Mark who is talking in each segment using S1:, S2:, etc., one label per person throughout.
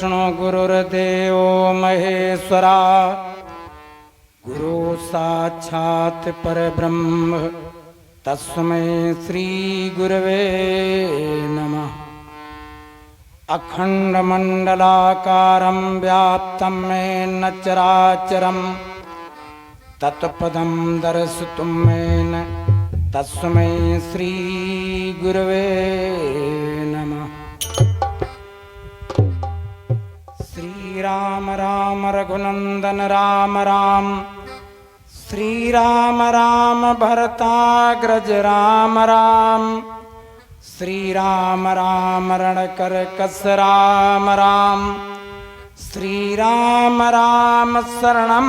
S1: विष्णु गुरुर्देवो महेश्वरा गुरु साक्षात् परब्रह्म तस्मै श्री गुरवे नमः। अखंडमंडलाकारं व्याप्तं येन चराचरं तत्पदं दर्शितुं येन तस्मै श्री गुरवे नमः। श्री राम राम रघुनंदन राम राम, श्री राम राम भरताग्रज राम राम, श्री राम राम रणकर कस राम राम, श्री राम राम शरणं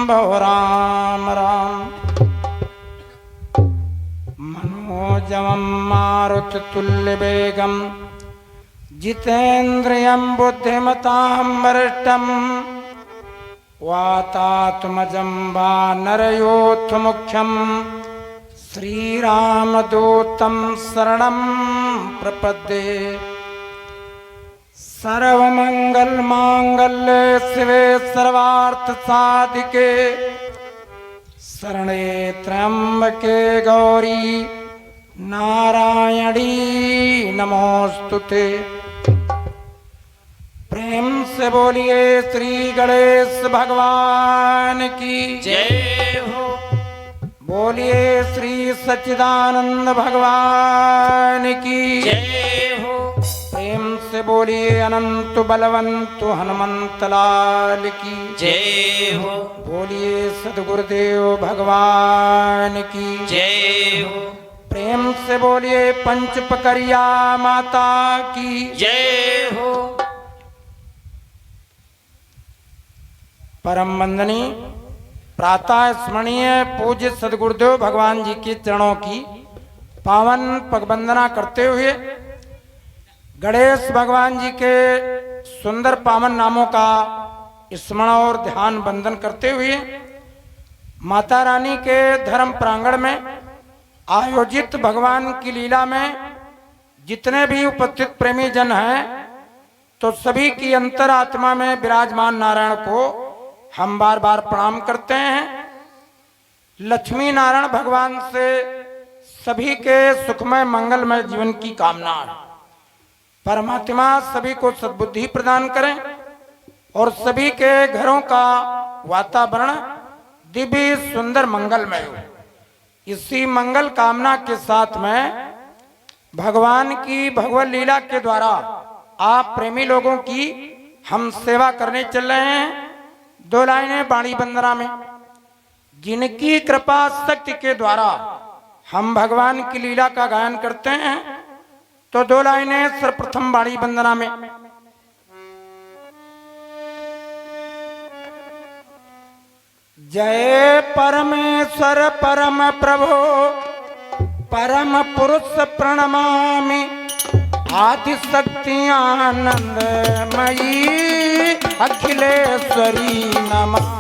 S1: भव राम राम। मनोजवं मारुततुल्यवेगं जितेन्द्रियं बुद्धिमतां वरिष्ठं वातात्मजं वानरयोथमुख्यं श्रीरामदूतं शरणं प्रपद्ये। सर्वमंगलमांगल्ये शिवे सर्वार्थसाधिके शरणे त्र्यंबके गौरी नारायणी नमोस्तुते। प्रेम से बोलिए श्री गणेश भगवान की जय हो। बोलिए श्री सच्चिदानंद भगवान की जय हो। प्रेम से बोलिए अनंत बलवंत हनुमंत लाल की जय हो। बोलिए सद्गुरुदेव भगवान की जय हो। प्रेम से बोलिए पंच पकरिया माता की जय हो। परम वंदनीय प्रातः स्मरणीय पूज्य सद्गुरुदेव भगवान जी के चरणों की पावन पगवंदना करते हुए गणेश भगवान जी के सुंदर पावन नामों का स्मरण और ध्यान वंदन करते हुए माता रानी के धर्म प्रांगण में आयोजित भगवान की लीला में जितने भी उपस्थित प्रेमी जन हैं तो सभी की अंतरात्मा में विराजमान नारायण को हम बार बार प्रणाम करते हैं। लक्ष्मी नारायण भगवान से सभी के सुखमय मंगलमय जीवन की कामना है। परमात्मा सभी को सद्बुद्धि प्रदान करें और सभी के घरों का वातावरण दिव्य सुंदर मंगलमय हो। इसी मंगल कामना के साथ में भगवान की भगवत लीला के द्वारा आप प्रेमी लोगों की हम सेवा करने चल रहे हैं। दो लाइनें बाणी वंदना में जिनकी कृपा शक्ति के द्वारा हम भगवान की लीला का गायन करते हैं तो दो लाइनें सर्वप्रथम बाणी वंदना में। जय परमेश्वर परम प्रभो परम पुरुष प्रणमामि आदिशक्ति आनंदमयी अखिलेश्वरी नमः।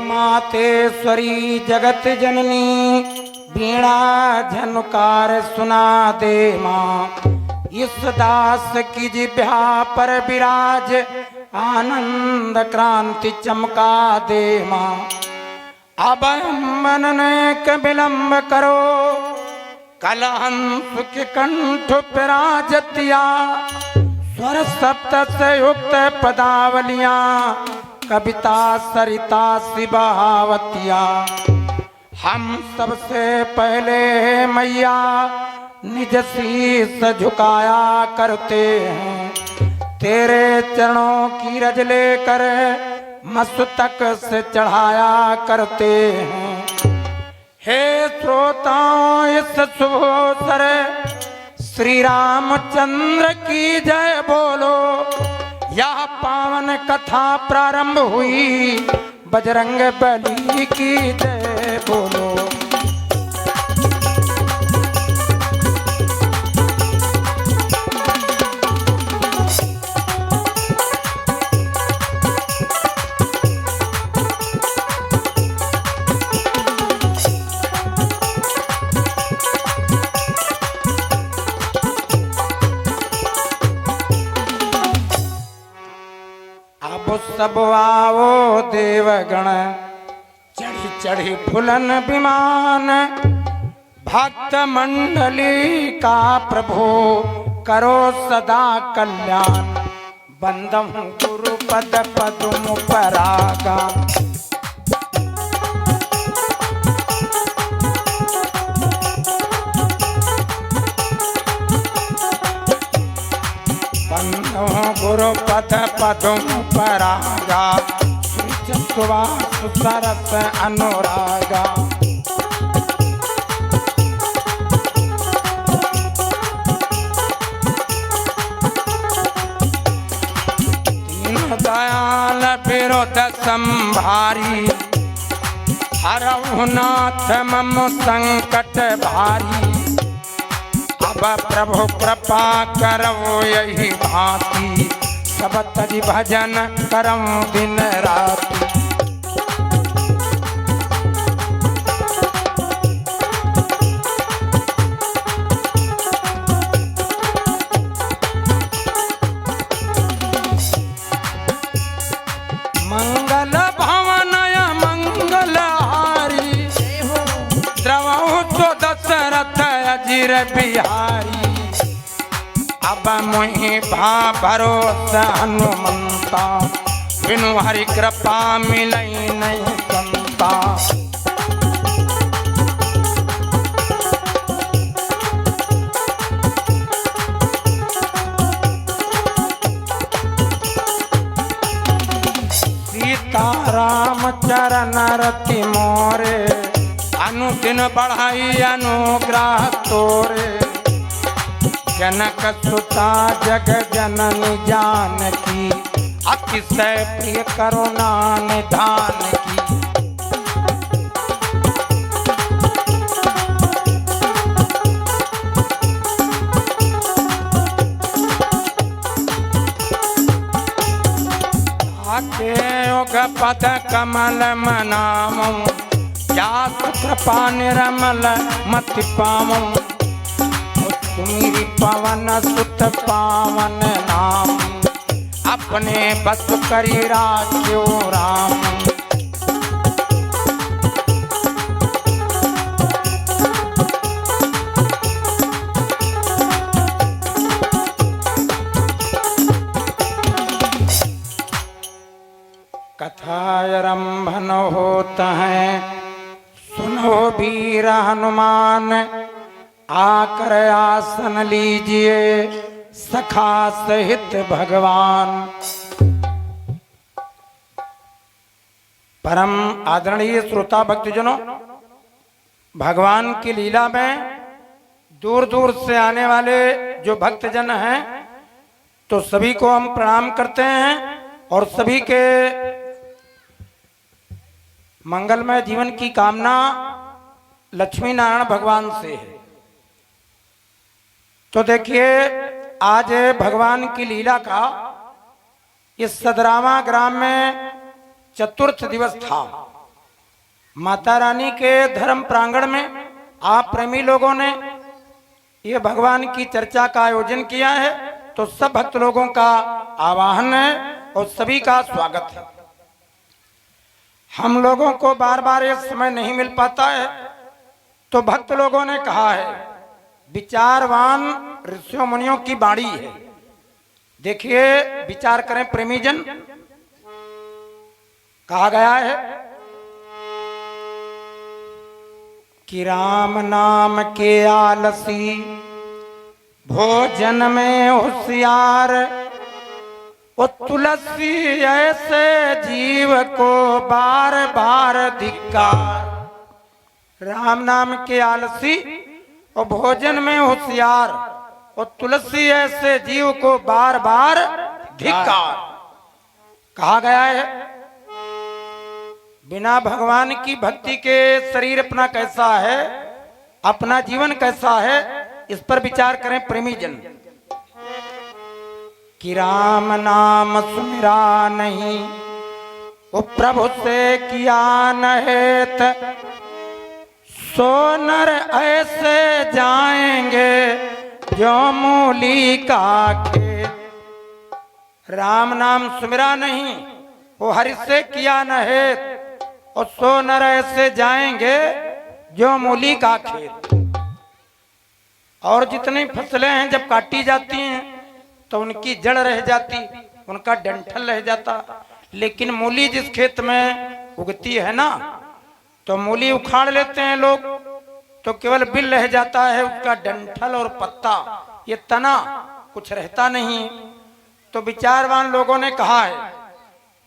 S1: मातेश्वरी जगत जननी बीणा झनकार सुना दे माँ। इस दास की जिह्वा पर विराज आनंद क्रांति चमका दे माँ। अब मनने के विलंब करो कलहंस के कंठ विराजतिया। स्वर सप्त से युक्त पदावलियां कविता सरिता सिबहावतिया। हम सबसे पहले मैया निज शीस झुकाया करते हैं। तेरे चरणों की रज लेकर मस्तक से चढ़ाया करते हैं। हे श्रोताओं इस शुभ अवसर श्री रामचंद्र की जय बोलो। यह पावन कथा प्रारंभ हुई बजरंग बली की जय बोलो। सब आओ देवगण चढ़ी चढ़ी फुलन विमान, भक्त मंडली का प्रभु करो सदा कल्याण। बंदम गुरु पद पदुम परागा, गुरु पद पदुम परागा, सरस अनुरागा। दीन दयाल विरोध संभारी, हरहु नाथ मम संकट भारी। अब प्रभु कृपा करो यही भांति, सब तज भजन करम दिन राति। मंगल भवनय मंगलहारी, द्रवहु तो दशरथ अजिर बिहारी। अब मोहि भा भरोसा हनुमंता, बिनु हरि कृपा मिलई नहीं संता। सीता राम चरण रति मोरे, अनुदिन बढ़ाई अनुग्रह तोरे। जनक सुता जग जननी जानकी, अतिशय प्रिय करुणा निधान की। आके योग पद कमल मनामो, जात कृपा निरमल मति पामो। सुमिरि पवन सुत पावन नाम, अपने बस करी राख्यो राम। कथारंभन होता है, सुनो वीर हनुमान। आकर आसन लीजिए सखा सहित भगवान। परम आदरणीय श्रोता भक्तजनों, भगवान की लीला में दूर दूर से आने वाले जो भक्तजन हैं, तो सभी को हम प्रणाम करते हैं और सभी के मंगलमय जीवन की कामना लक्ष्मी नारायण भगवान से है। तो देखिए, आज भगवान की लीला का इस सदरावा ग्राम में चतुर्थ दिवस था। माता रानी के धर्म प्रांगण में आप प्रेमी लोगों ने ये भगवान की चर्चा का आयोजन किया है, तो सब भक्त लोगों का आवाहन है और सभी का स्वागत है। हम लोगों को बार बार ये समय नहीं मिल पाता है, तो भक्त लोगों ने कहा है, विचारवान ऋषियों मुनियों की बाणी है। देखिए, विचार करें प्रेमीजन। कहा गया है कि राम नाम के आलसी, भोजन में होशियार। वो तुलसी ऐसे जीव को बार बार धिक्कार। राम नाम के आलसी और भोजन में होशियार, और तुलसी ऐसे जीव को बार बार धिक्कार। कहा गया है बिना भगवान की भक्ति के शरीर अपना कैसा है, अपना जीवन कैसा है, इस पर विचार करें प्रेमी जन। कि राम नाम सुमिरा नहीं, वो प्रभु से किया नहेत, सो नर ऐसे जाएंगे जो मूली का खेत। राम नाम सुमिरा नहीं, वो हरि से किया नहेत, और सो नर ऐसे जाएंगे जो मूली का खेत। और जितनी फसलें हैं जब काटी जाती हैं तो उनकी जड़ रह जाती, उनका डंठल रह जाता, लेकिन मूली जिस खेत में उगती है ना, तो मूली उखाड़ लेते हैं लोग, तो केवल बिल रह जाता है, उसका डंठल और पत्ता, ये तना कुछ रहता नहीं। तो विचारवान लोगों ने कहा है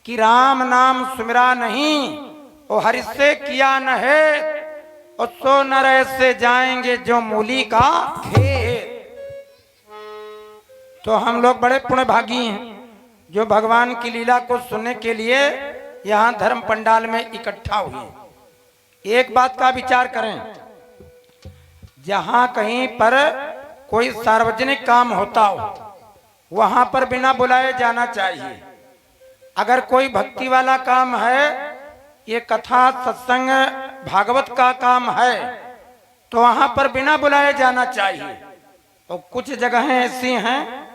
S1: कि राम नाम सुमिरा नहीं, वो हरि से किया न है, और सो नर ऐसे जाएंगे जो मूली का खेत। तो हम लोग बड़े पुण्य भागी हैं जो भगवान की लीला को सुनने के लिए यहाँ धर्म पंडाल में इकट्ठा हुए। एक बात का विचार करें, जहां कहीं पर कोई सार्वजनिक काम होता हो वहां पर बिना बुलाए जाना चाहिए। अगर कोई भक्ति वाला काम है, ये कथा सत्संग भागवत का काम है, तो वहां पर बिना बुलाए जाना चाहिए। और कुछ जगहें ऐसी हैं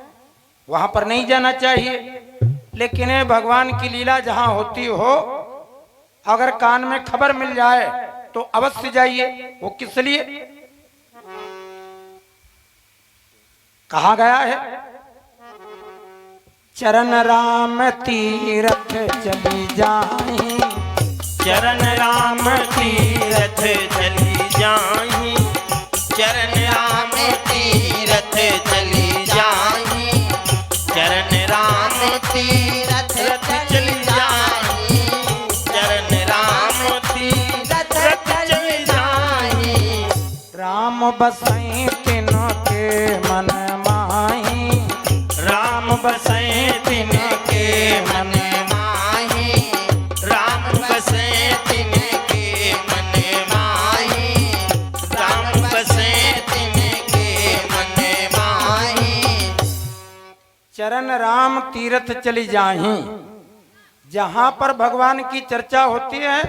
S1: वहां पर नहीं जाना चाहिए। लेकिन भगवान की लीला जहां होती हो, अगर कान में खबर मिल जाए तो अवश्य जाइए। वो किस लिए कहा गया है? चरण राम तीरथ चली जाई,
S2: चरण राम तीरथ चली जाई, चरण राम तीरथ चली जाई, चरण राम तीरथ चली जाई, चरण राम तीरथ चली जाई।
S1: राम बसई तिनों के मन माही,
S2: राम बसै तिनके मन माही, राम बसै तिनके मन माही, राम बसै तिनके मन माही।
S1: चरण राम तीर्थ चली जाही। जहां पर भगवान की चर्चा होती है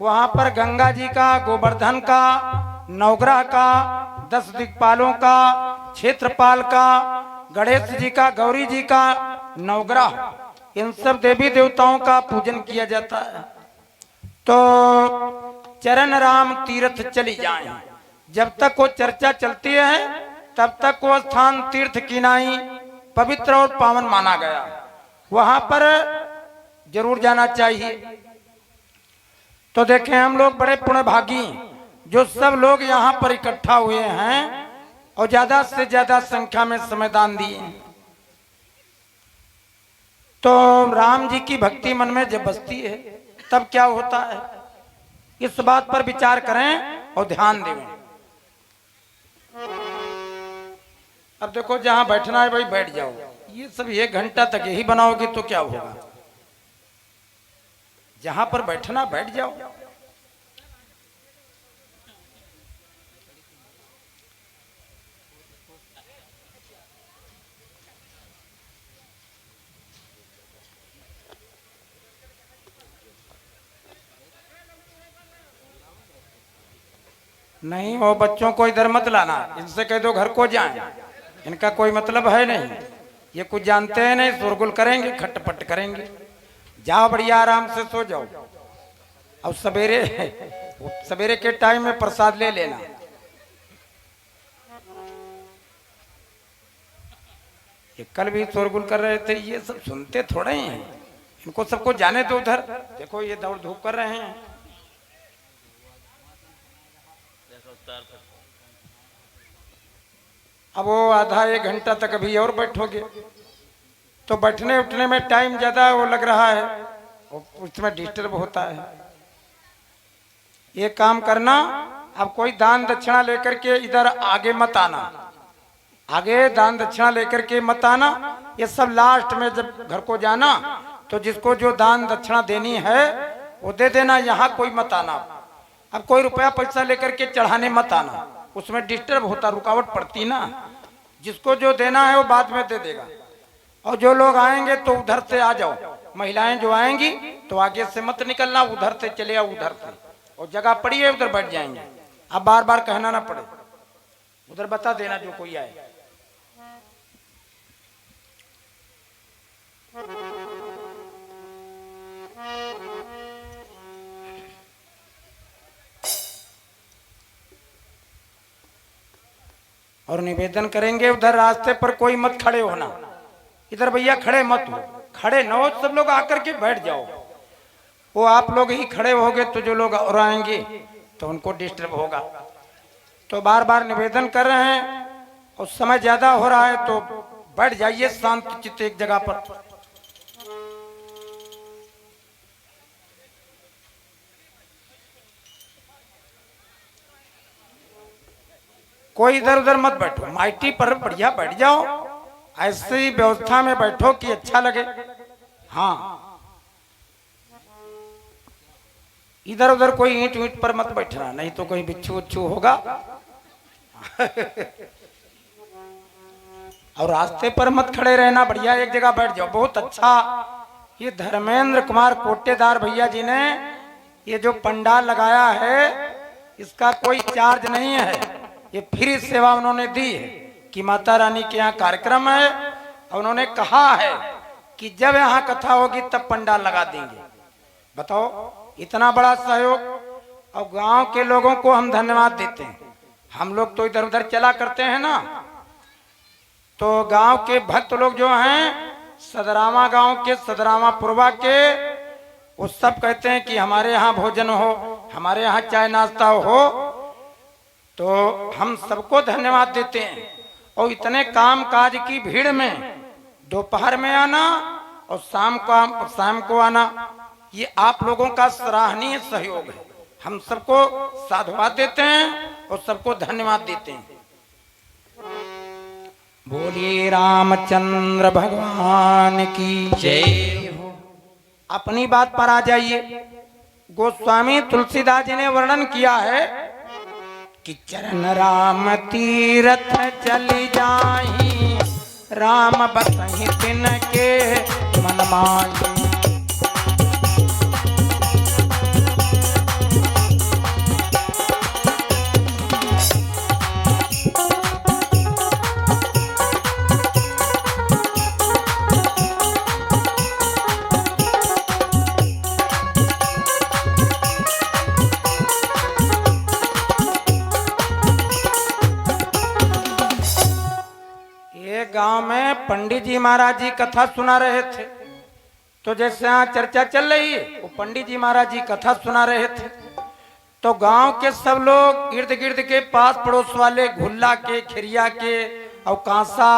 S1: वहां पर गंगा जी का, गोवर्धन का, नवग्रह का, 10 दिक्पालों का, क्षेत्रपाल का, गणेश जी का, गौरी जी का, नवग्रह, इन सब देवी देवताओं का पूजन किया जाता है। तो चरण राम तीर्थ चली जाए, जब तक वो चर्चा चलती है तब तक वो स्थान तीर्थ किनाई पवित्र और पावन माना गया, वहां पर जरूर जाना चाहिए। तो देखें, हम लोग बड़े पुण्यभागी जो सब लोग यहाँ पर इकट्ठा हुए हैं और ज्यादा से ज्यादा संख्या में समयदान दिए। तो राम जी की भक्ति मन में जब बसती है तब क्या होता है, इस बात पर विचार करें और ध्यान दें। अब देखो, जहां बैठना है भाई बैठ जाओ, ये सब 1 घंटा तक यही बनाओगे तो क्या होगा? जहां पर बैठना बैठ जाओ। नहीं, वो बच्चों को इधर मत लाना, इनसे कह दो घर को जाएं, इनका कोई मतलब है नहीं, ये कुछ जानते हैं नहीं, शोरगुल करेंगे, खटपट करेंगे। जाओ बढ़िया आराम से सो जाओ। अब सवेरे सवेरे के टाइम में प्रसाद ले लेना। ये कल भी शोरगुल कर रहे थे, ये सब सुनते थोड़े हैं, इनको सबको जाने दो उधर। देखो ये दौड़ धूप कर रहे हैं। अब वो आधा 1 घंटा तक अभी और बैठोगे तो बैठने उठने में टाइम ज्यादा वो लग रहा है, उसमें डिस्टर्ब होता है। ये काम करना, अब कोई दान दक्षिणा लेकर के इधर आगे मत आना, आगे दान दक्षिणा लेकर के मत आना। ये सब लास्ट में जब घर को जाना तो जिसको जो दान दक्षिणा देनी है वो दे देना, यहाँ कोई मत आना। अब कोई रुपया पैसा लेकर के चढ़ाने मत आना, उसमें डिस्टर्ब होता, रुकावट पड़ती ना। जिसको जो देना है वो बाद में दे देगा। और जो लोग आएंगे तो उधर से आ जाओ, महिलाएं जो आएंगी तो आगे से मत निकलना, उधर से चले आओ, उधर से। और जगह पड़ी है उधर बैठ जाएंगे, अब बार बार कहना ना पड़े, उधर बता देना जो कोई आए। और निवेदन करेंगे उधर रास्ते पर कोई मत खड़े होना, इधर भैया खड़े मत हो, खड़े न हो, सब लोग आकर के बैठ जाओ। वो आप लोग ही खड़े होगे तो जो लोग और आएंगे तो उनको डिस्टर्ब होगा। तो बार बार निवेदन कर रहे हैं, और समय ज्यादा हो रहा है तो बैठ जाइए शांत चित्त एक जगह पर। कोई इधर उधर मत बैठो, माइटी पर बढ़िया बैठ जाओ, ऐसी व्यवस्था में बैठो कि अच्छा लगे। हाँ, इधर उधर कोई ईंट ईंट पर मत बैठना, नहीं तो कोई बिच्छू उच्छू होगा। और रास्ते पर मत खड़े रहना, बढ़िया एक जगह बैठ जाओ। बहुत अच्छा, ये धर्मेंद्र कुमार कोटेदार भैया जी ने ये जो पंडाल लगाया है, इसका कोई चार्ज नहीं है, ये फ्री सेवा उन्होंने दी है कि माता रानी के यहाँ कार्यक्रम है, और उन्होंने कहा है कि जब यहाँ कथा होगी तब पंडाल लगा देंगे। बताओ, इतना बड़ा सहयोग। और गांव के लोगों को हम धन्यवाद देते हैं। हम लोग तो इधर उधर चला करते हैं ना, तो गांव के भक्त लोग जो हैं, सदरामा गांव के, सदरामा पुरवा के, वो सब कहते हैं कि हमारे यहाँ भोजन हो, हमारे यहाँ चाय नाश्ता हो। तो हम सबको धन्यवाद देते हैं। और इतने काम काज की भीड़ में दोपहर में आना और शाम को आना, ये आप लोगों का सराहनीय सहयोग है। हम सबको साधुवाद देते हैं और सबको धन्यवाद देते हैं। बोलिए रामचंद्र भगवान की
S2: जय हो।
S1: अपनी बात पर आ जाइए। गोस्वामी तुलसीदास जी ने वर्णन किया है कि चरण राम तीरथ चली जाही, राम बसहि तिन के मन माही। गांव में पंडित जी महाराज जी कथा सुना रहे थे। तो जैसे यहाँ चर्चा चल रही है, वो पंडित जी महाराज जी कथा सुना रहे थे। तो गांव के सब लोग इर्द गिर्द के पास पड़ोस वाले, घुल्ला के, खिरिया के और कांसा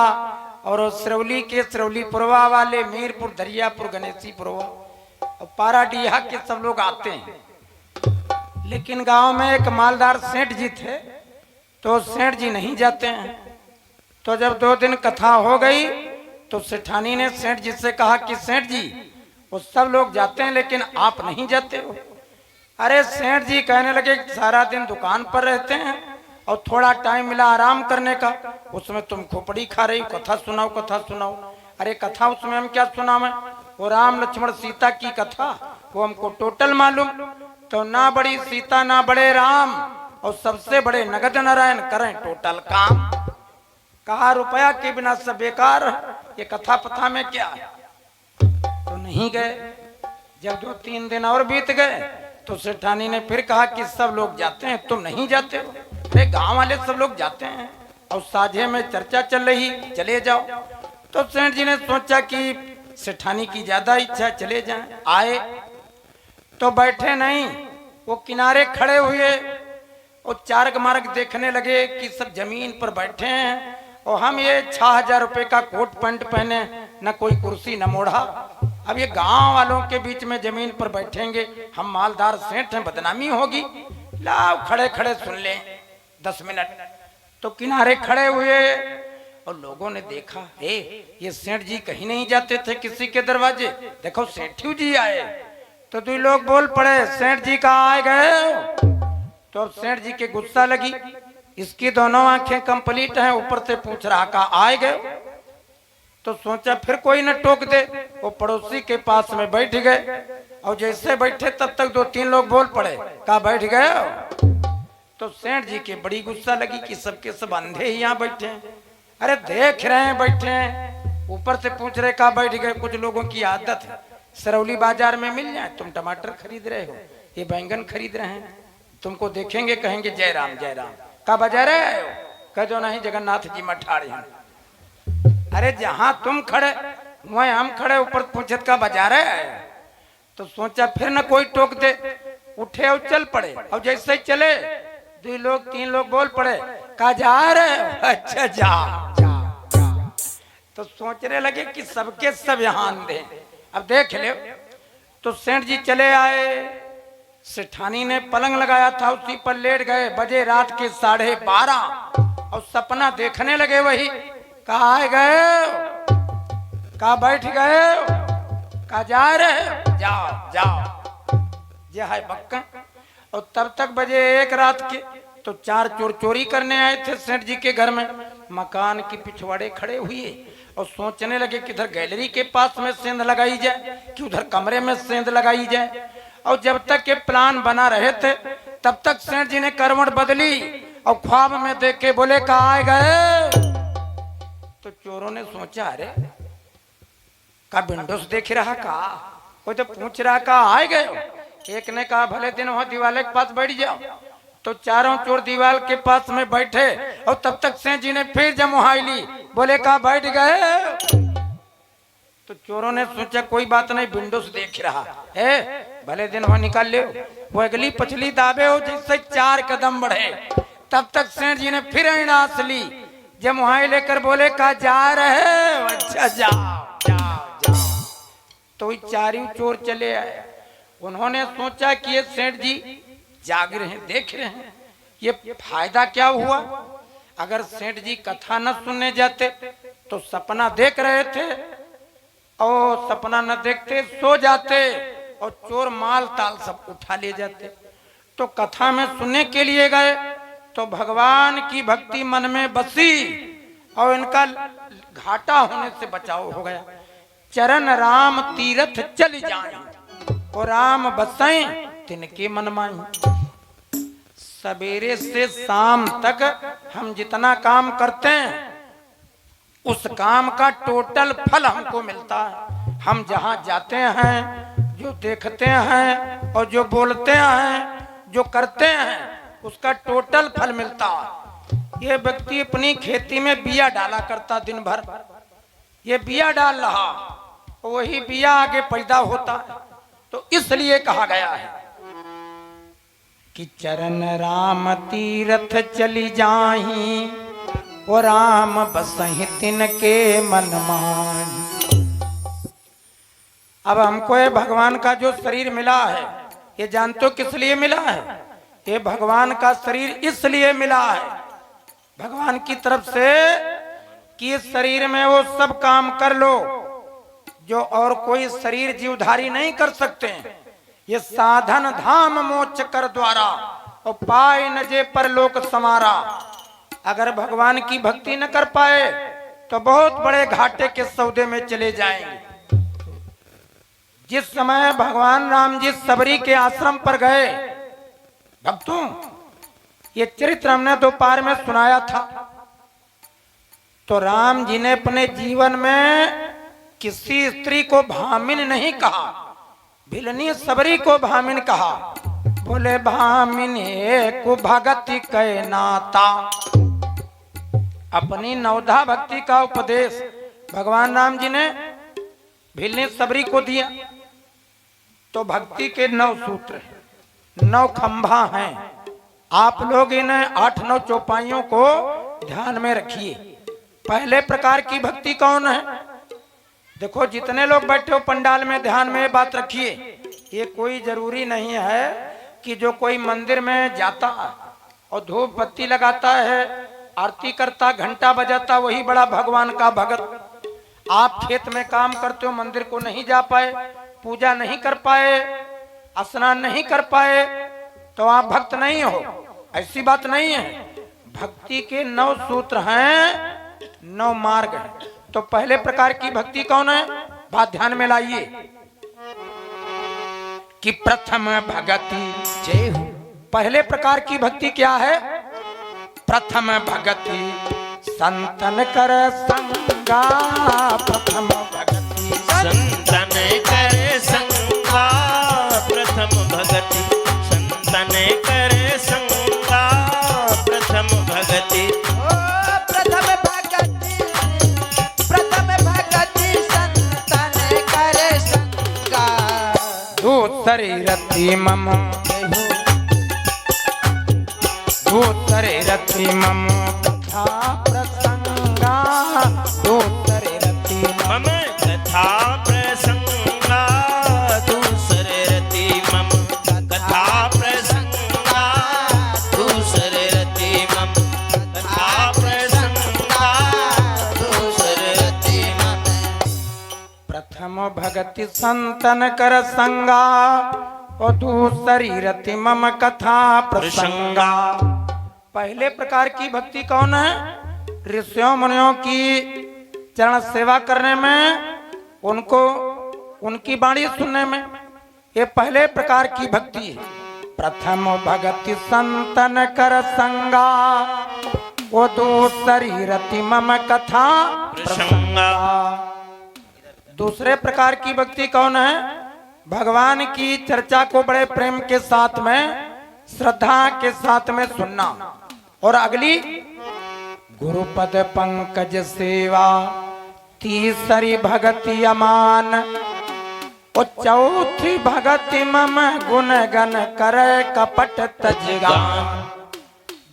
S1: और सिरौली के, सिरौली पुरवा वाले, मीरपुर, दरियापुर, गणेशी पुरवा और पाराडीहा के सब लोग आते हैं। लेकिन गांव में एक मालदार सेठ जी थे, तो सेठ जी नहीं जाते हैं। तो जब 2 दिन कथा हो गई तो सेठानी ने सेठ जी से कहा कि सेठ जी, वो सब लोग जाते हैं लेकिन आप नहीं जाते हो। अरे सेठ जी कहने लगे, सारा दिन दुकान पर रहते हैं और थोड़ा टाइम मिला आराम करने का, उसमें तुम खोपड़ी खा रही, कथा सुनाओ, कथा सुनाओ। अरे कथा उसमें हम क्या सुनावें, वो राम लक्ष्मण सीता की कथा, वो हमको टोटल मालूम। तो ना बड़ी सीता ना बड़े राम, और सबसे बड़े नगद नारायण, करें टोटल काम। कहा रुपया के बिना सब बेकार, ये कथा पथा में क्या है। तो नहीं गए। जब 2-3 दिन और बीत गए तो सेठानी ने फिर कहा कि सब लोग जाते हैं, तुम नहीं जाते हो। अरे गांव वाले सब लोग जाते हैं और साझे में चर्चा चल रही, चले जाओ। तो सेठ जी ने सोचा कि सेठानी की ज्यादा इच्छा, चले जाएं। आए तो बैठे नहीं, वो किनारे खड़े हुए और चारक मार्ग देखने लगे कि सब जमीन पर बैठे हैं। और हम ये 6000 रुपए का कोट पैंट पहने, न कोई कुर्सी न मोढ़ा। अब ये गांव वालों के बीच में जमीन पर बैठेंगे, हम मालदार सेठ हैं, बदनामी होगी। लाओ खड़े खड़े सुन लें 10 मिनट। तो किनारे खड़े हुए और लोगों ने देखा, ये सेठ जी कहीं नहीं जाते थे किसी के दरवाजे, देखो सेठू जी आए। तो 2 लोग बोल पड़े, सेठ जी कहाँ आए गए हो? तो अब सेठ जी के गुस्सा लगी, इसकी दोनों आंखें कंप्लीट हैं, ऊपर से पूछ रहा कहाँ आए गए? तो सोचा फिर कोई न टोक दे, वो पड़ोसी के पास में बैठ गए। और जैसे बैठे तब तक 2-3 लोग बोल पड़े, कहाँ बैठ गए हो? तो सेठ जी के बड़ी गुस्सा लगी कि सबके सब अंधे ही यहाँ बैठे हैं। अरे देख रहे हैं बैठे हैं, ऊपर से पूछ रहे कहाँ बैठ गए। कुछ लोगों की आदत है, सरौली बाजार में मिल जाए, तुम टमाटर खरीद रहे हो, ये बैंगन खरीद रहे हैं, तुमको देखेंगे कहेंगे जय राम जय राम। कहाँ बजा रहे हो? कह दो नहीं जगन्नाथ जी मठाड़ी हैं। अरे जहां तुम खड़े वहीं हम खड़े, ऊपर पूछत का बजा रहे हैं। तो सोचा फिर न कोई टोक दे, उठे और चल पड़े। और जैसे ही चले 2 लोग 3 लोग बोल पड़े, कहा जा रहे हो? अच्छा जा। तो सोचने लगे कि सबके सब यहाँ अंधे। अब देख ले, तो सेठ जी चले आए, सेठानी ने पलंग लगाया था उसी पर लेट गए। बजे रात के 12:30 और सपना देखने लगे वही। कहा आए गए? कहा बैठ गए? कहा जा रहे? जाओ ये है बक्का। और तब तक बजे 1 रात के, तो 4 चोर चोरी करने आए थे सेठ जी के घर में। मकान की पिछवाड़े खड़े हुए और सोचने लगे कि इधर गैलरी के पास में सेंध लगाई जाए कि उधर कमरे में सेंध लगाई जाए। और जब तक के प्लान बना रहे थे तब तक सेठ जी ने करवट बदली और ख्वाब में देख के बोले कहाँ आए गए? तो चोरों ने सोचा अरे का विंडोज देख रहा, कहा कोई तो पूछ रहा कहा आए गए? एक ने कहा भले दिन वहां दीवार के पास बैठ जाओ। तो चारों चोर दीवार के पास में बैठे और तब तक सेठ जी ने फिर जमुहाई ली, बोले कहा बैठ गए? तो चोरों ने सोचा कोई बात नहीं, विंडोज देख रहा है, भले दिन वहां निकाल ले। वो अगली पछली दाबे हो, जिससे 4 कदम बढ़े तब तक सेठ जी ने फिर अनास ली, जमुहाई लेकर बोले कहा जा रहे? अच्छा जाओ। तो 4 चोर चले आए। उन्होंने सोचा कि ये सेठ जी जाग रहे हैं, देख रहे हैं, ये फायदा क्या हुआ? अगर सेठ जी कथा न सुनने जाते तो सपना देख रहे थे, और सपना न देखते सो जाते और चोर माल ताल सब उठा ले जाते। तो कथा में सुनने के लिए गए तो भगवान की भक्ति मन में बसी और इनका घाटा होने से बचाव हो गया। चरण राम तीरथ चल जाए और राम बसाए तिनके मन माई। सवेरे से शाम तक हम जितना काम करते हैं उस काम का टोटल फल हमको मिलता है। हम जहाँ जाते हैं, जो देखते हैं और जो बोलते हैं, जो करते हैं, उसका टोटल फल मिलता है। ये व्यक्ति अपनी खेती में बिया डाला करता दिन भर, ये बिया डाल रहा, वही बिया आगे पैदा होता है। तो इसलिए कहा गया है कि चरण राम तीरथ चली जाही और राम बसहि तिनके मन माही। अब हमको ये भगवान का जो शरीर मिला है, ये जानते हो किस लिए मिला है? ये भगवान का शरीर इसलिए मिला है भगवान की तरफ से कि इस शरीर में वो सब काम कर लो जो और कोई शरीर जीवधारी नहीं कर सकते। ये साधन धाम मोक्ष कर द्वारा और पाए न जे परलोक समारा। अगर भगवान की भक्ति न कर पाए तो बहुत बड़े घाटे के सौदे में चले जाएंगे। जिस समय भगवान राम जी सबरी के आश्रम पर गए, भक्तों ये चरित्र हमने दोपहर में सुनाया था, तो राम जी ने अपने जीवन में किसी स्त्री को भामिन नहीं कहा, भिलनी सबरी को भामिन कहा। बोले भामिन को भगति कै नाता। अपनी नवधा भक्ति का उपदेश भगवान राम जी ने भिलनी सबरी को दिया। तो भक्ति के 9 सूत्र, 9 खंभा हैं। आप लोग इन 8-9 चौपाइयों को ध्यान में रखिए। पहले प्रकार की भक्ति कौन है? देखो जितने लोग बैठे हो पंडाल में, ध्यान में बात रखिए। ये कोई जरूरी नहीं है कि जो कोई मंदिर में जाता और धूप बत्ती लगाता है, आरती करता, घंटा बजाता, वही बड़ा भगवान का भगत। आप खेत में काम करते हो, मंदिर को नहीं जा पाए, पूजा नहीं कर पाए, स्नान नहीं कर पाए तो आप भक्त नहीं हो, ऐसी बात नहीं है। भक्ति के 9 सूत्र हैं, 9 मार्ग हैं। तो पहले प्रकार की भक्ति कौन है? बात ध्यान में लाइए कि प्रथम भगति जय हो। पहले प्रकार की भक्ति क्या है? प्रथम भगति संतन कर संगा, प्रथम भगति
S2: संतन कर संगा, प्रथम भगति संतन कर संगा, प्रथम भगति
S3: प्रथम भगति संतन कर संगा।
S1: दूसरी रति मम, दूसरी रति मम कथा प्रसंगा, दूसरी रति
S2: मम कथा प्रसंगा, दूसरे रति मम कथा प्रसंगा, दूसरे रति मम कथा प्रसंगा, दूसरे रति मम।
S1: प्रथम भगति संतन कर संगा और दूसरी रति मम कथा प्रसंगा। पहले प्रकार की भक्ति कौन है? ऋषियों मुनियों की चरण सेवा करने में, उनको उनकी वाणी सुनने में, ये पहले प्रकार की भक्ति है। प्रथम भगति संतन कर संगा, वो दूसरी रति मम कथा प्रसंगा। दूसरे प्रकार की भक्ति कौन है? भगवान की चर्चा को बड़े प्रेम के साथ में, श्रद्धा के साथ में सुनना। और अगली गुरुपद पंकज सेवा, तीसरी भगति अमान, और चौथी भगति मम गुण गण करे कपट तजगान।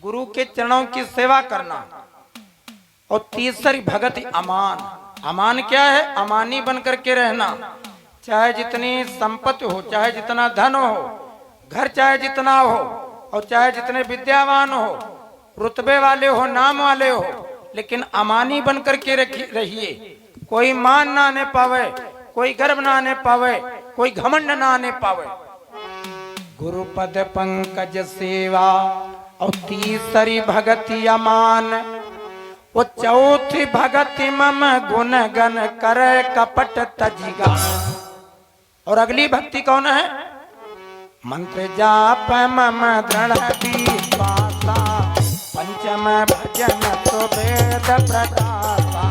S1: गुरु के चरणों की सेवा करना। और तीसरी भगति अमान। अमान क्या है? अमानी बन करके रहना। चाहे जितनी संपत्ति हो, चाहे जितना धन हो, घर चाहे जितना हो, और चाहे जितने विद्यावान हो, रुतबे वाले हो, नाम वाले हो, लेकिन अमानी बन करके रहिए। कोई मान ना आने पावे, कोई गर्व ना आने पावे, कोई घमंड ना आने पावे। गुरुपद पंकज सेवा और तीसरी भगति अमान, वो चौथी भगति मम गुण गण करे कपट तजिगा। और अगली भक्ति कौन है? मंत्र जाप मम दृढ़ विश्वासा, पंचम भजन तो वेद प्रकाशा।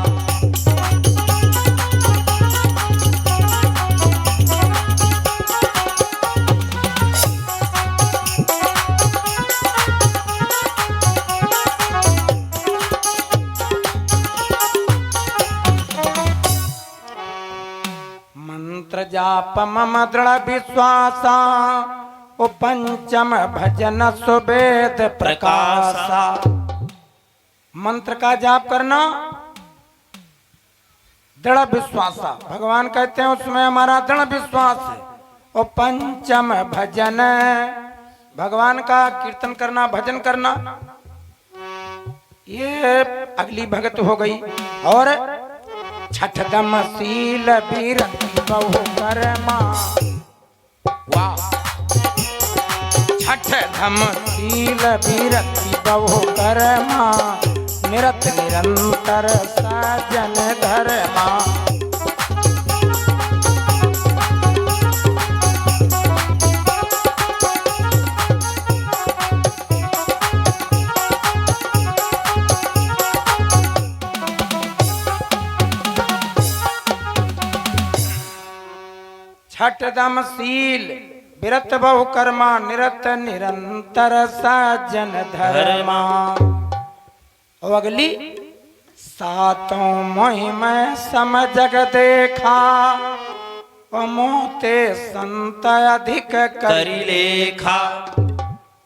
S1: मंत्र जाप मम दृढ़ विश्वासा, ओ पंचम भजन सुवेद प्रकाशा। मंत्र का जाप करना, दृढ़ विश्वासा। भगवान कहते हैं उसमें हमारा दृढ़ विश्वास है। और पंचम भजन, भगवान का कीर्तन करना, भजन करना, ये अगली भगत हो गई। और छठ दम शील बीरति बहु कर्मा, वाह। छठ धम शील बीरति बहु कर्मा, निरत निरंतर सजन धर्मा। छठ दम शील विरत बहु कर्मा, निरत निरंतर सजन धर्मा। और अगली सातों महिम सम जग देखा, और मोते संत अधिक
S2: करी लेखा।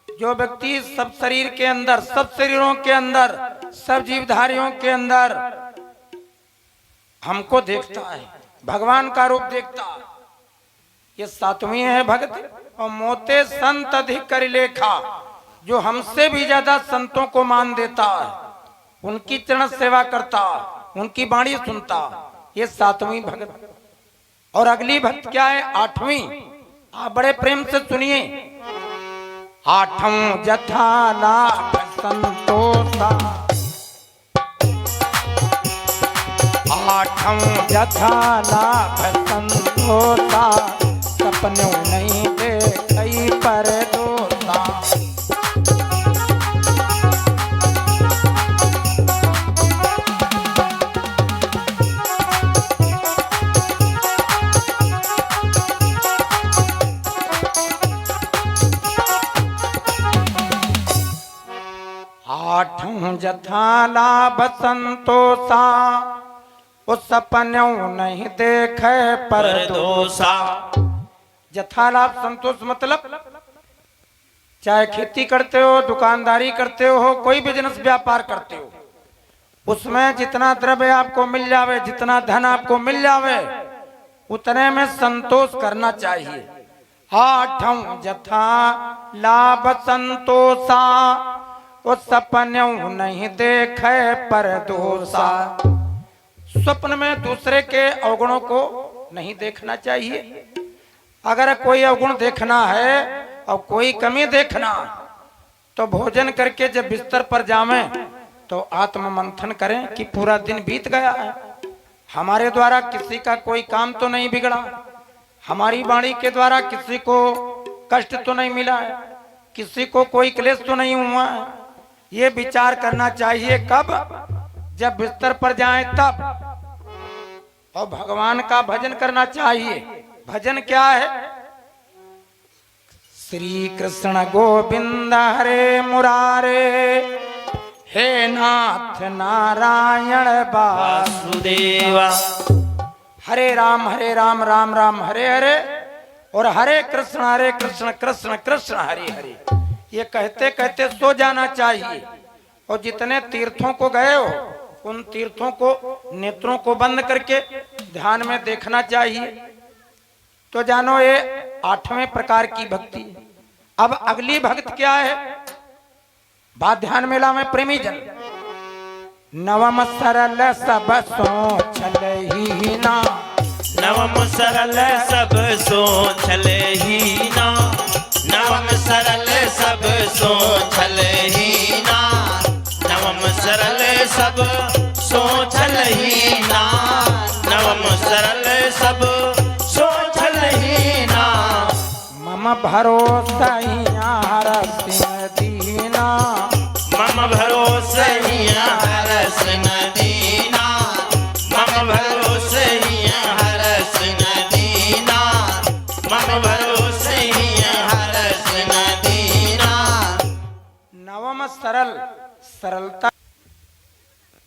S1: जो व्यक्ति सब शरीर के अंदर, सब शरीरों के अंदर, सब जीवधारियों के अंदर हमको देखता है, भगवान का रूप देखता है, ये सातवीं है भक्ति। और मोते संत अधिक कर लेखा, जो हमसे भी ज्यादा संतों को मान देता है, उनकी चरण सेवा करता, उनकी वाणी सुनता, ये सातवीं भक्त। और अगली भक्त क्या है? आठवीं। आप बड़े प्रेम से सुनिए। आठों जथा लाभ संतोषा, आठों जथा लाभ संतोषा, सपनों नहीं देखई पर दोषा। आठों जथा लाभ संतोषा, उस सपनों नहीं देखे पर दोषा। जथा लाभ संतोष मतलब चाहे खेती करते हो, दुकानदारी करते हो, कोई बिजनेस व्यापार करते हो, उसमें जितना द्रव्य आपको मिल जावे, जितना धन आपको मिल जावे, उतने में संतोष करना चाहिए। आठों जथा लाभ संतोषा, उस सपनों नहीं देखे पर दोषा। स्वप्न में दूसरे के अवगुणों को नहीं देखना चाहिए। अगर कोई अवगुण देखना है और कोई कमी देखना, तो भोजन करके जब बिस्तर पर जावें तो आत्म मंथन करें कि पूरा दिन बीत गया है, हमारे द्वारा किसी का कोई काम तो नहीं बिगड़ा, हमारी वाणी के द्वारा किसी को कष्ट तो नहीं मिला है, किसी को कोई क्लेश तो नहीं हुआ है। ये विचार करना चाहिए कब? जब बिस्तर पर जाएं तब। और भगवान का भजन करना चाहिए। भजन क्या है? श्री कृष्ण गोविंद हरे मुरारे, हे नाथ नारायण
S2: वासुदेवा।
S1: हरे राम राम राम हरे हरे, और हरे कृष्ण कृष्ण कृष्ण हरे हरे। ये कहते कहते सो जाना चाहिए। और जितने तीर्थों को गए हो, उन तीर्थों को नेत्रों को बंद करके ध्यान में देखना चाहिए। तो जानो ये 8वें प्रकार की भक्ति। अब अगली भक्त क्या है? बात ध्यान मेला में प्रेमी जन। नवम सरल सब सो छलहीना,
S2: नवम सरल सब सो छलहीना, नवम सरल सब सो छलहीना, नवम सरल सब सो छलहीना, नवम सरल सब सो छलहीना।
S1: मम भरोसा हर सिंह दीना,
S2: मम भरोसा हर सिंह दीना, मम भरोसा हर सिंह दीना, मम भरोसा हर सिंह दीना।
S1: नवम सरल, सरलता।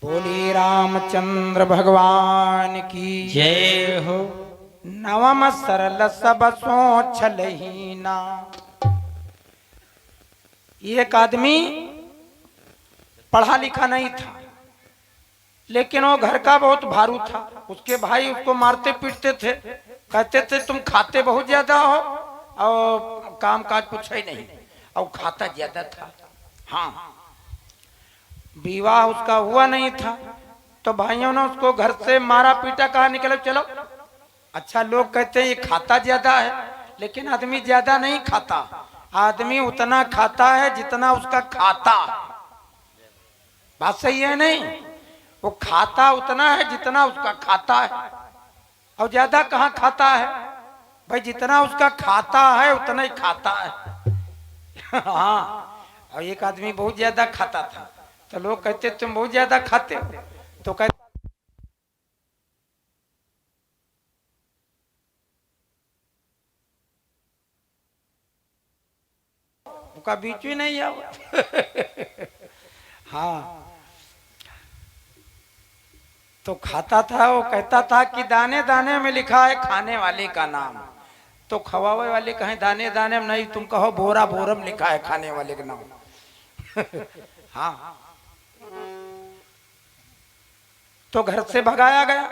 S1: बोली रामचंद्र भगवान की
S2: जय हो।
S1: नवम सरल सब सो छलहीना। एक आदमी पढ़ा लिखा नहीं था, लेकिन वो घर का बहुत भारू था। उसके भाई उसको मारते पीटते थे, कहते थे तुम खाते बहुत ज्यादा हो और काम काज कुछ है नहीं, और खाता ज्यादा था। हाँ, विवाह उसका हुआ नहीं था, तो भाइयों ने उसको घर से मारा पीटा, कहा निकलो चलो। अच्छा, लोग कहते हैं ये खाता ज्यादा है, लेकिन आदमी ज्यादा नहीं खाता। आदमी उतना खाता है जितना उसका खाता। बात सही है नहीं? वो खाता उतना है जितना उसका खाता है, और ज्यादा कहाँ खाता है भाई? जितना उसका खाता है उतना ही खाता है। हाँ, और एक आदमी बहुत ज्यादा खाता था, तो लोग कहते तुम बहुत ज्यादा खाते हो, तो कहते का बीच ही नहीं है। हाँ, तो खाता था। वो कहता था कि दाने दाने में लिखा है खाने वाले का नाम, तो खवावे वाले कहें दाने दाने में नहीं, तुम कहो बोरा बोरा में लिखा है खाने वाले का नाम। हाँ, तो घर से भगाया गया।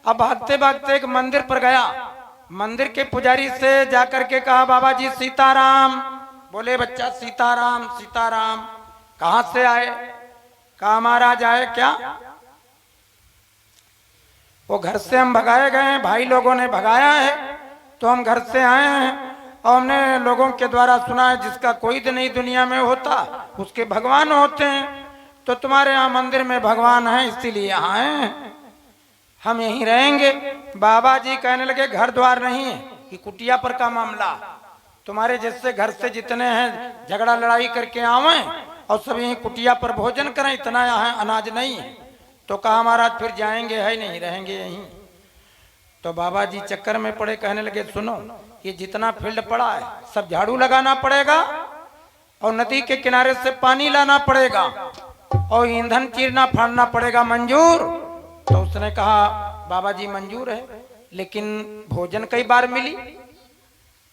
S1: अब भागते भागते एक मंदिर पर गया। मंदिर के पुजारी से जाकर के कहा बाबा जी सीताराम। बोले बच्चा सीताराम सीताराम। कहां से आए? कहा महाराज आए क्या? वो घर से हम भगाए गए हैं, भाई लोगों ने भगाया है, तो हम घर से आए हैं और हमने लोगों के द्वारा सुना है जिसका कोई दिन नहीं दुनिया में होता उसके भगवान होते हैं। तो तुम्हारे यहाँ मंदिर में भगवान है इसीलिए यहाँ हैं, हम यहीं रहेंगे। बाबा जी कहने लगे घर द्वार नहीं है कि कुटिया पर का मामला, तुम्हारे जैसे घर से जितने हैं झगड़ा लड़ाई करके आवे और सब यहीं कुटिया पर भोजन करें, इतना यहाँ अनाज नहीं है। तो कहा महाराज फिर जाएंगे है नहीं, रहेंगे यहीं। तो बाबा जी चक्कर में पड़े, कहने लगे सुनो ये जितना फील्ड पड़ा है सब झाड़ू लगाना पड़ेगा और नदी के किनारे से पानी लाना पड़ेगा और ईंधन चीरना फाड़ना पड़ेगा, मंजूर? तो उसने कहा बाबा जी मंजूर है, लेकिन भोजन कई बार मिली?